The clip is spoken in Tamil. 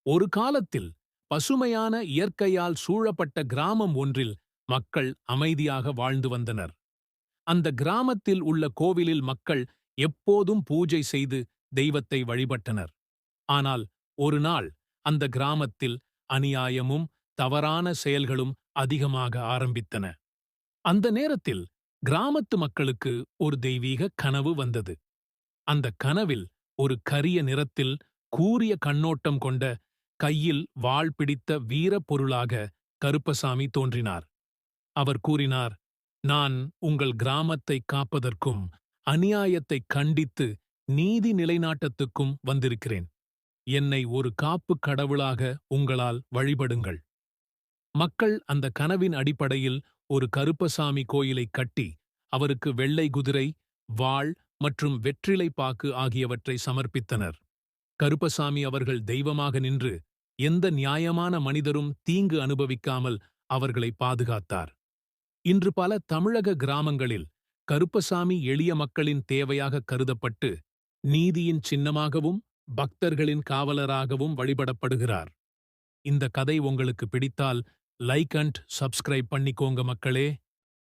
ஒரு காலத்தில் பசுமையான இயற்கையால் சூழப்பட்ட கிராமம் ஒன்றில் மக்கள் அமைதியாக வாழ்ந்து வந்தனர். அந்த கிராமத்தில் உள்ள கோவிலில் மக்கள் எப்போதும் பூஜை செய்து தெய்வத்தை வழிபட்டனர். ஆனால் ஒரு நாள் அந்த கிராமத்தில் அநியாயமும் தவறான செயல்களும் அதிகமாக ஆரம்பித்தன. அந்த நேரத்தில் கிராமத்து மக்களுக்கு ஒரு தெய்வீக கனவு வந்தது. அந்த கனவில் ஒரு கரிய நிறத்தில் கூரிய கண்ணோட்டம் கொண்ட, கையில் வாள் பிடித்த வீரப் பொருளாக கருப்பசாமி தோன்றினார். அவர் கூறினார், "நான் உங்கள் கிராமத்தைக் காப்பதற்கும் அநியாயத்தைக் கண்டித்து நீதி நிலைநாட்டத்துக்கும் வந்திருக்கிறேன். என்னை ஒரு காப்புக் கடவுளாக உங்களால் வழிபடுங்கள்." மக்கள் அந்த கனவின் அடிப்படையில் ஒரு கருப்பசாமி கோயிலைக் கட்டி, அவருக்கு வெள்ளை குதிரை, வாள் மற்றும் வெற்றிலை பாக்கு ஆகியவற்றை சமர்ப்பித்தனர். கருப்பசாமி அவர்கள் தெய்வமாக நின்று எந்த நியாயமான மனிதரும் தீங்கு அனுபவிக்காமல் அவர்களை பாதுகாத்தார். இன்று பல தமிழக கிராமங்களில் கருப்பசாமி எளிய மக்களின் தேவையாக கருதப்பட்டு நீதியின் சின்னமாகவும் பக்தர்களின் காவலராகவும் வழிபடப்படுகிறார். இந்த கதை உங்களுக்கு பிடித்தால் லைக் அண்ட் சப்ஸ்கிரைப் பண்ணிக்கோங்க மக்களே.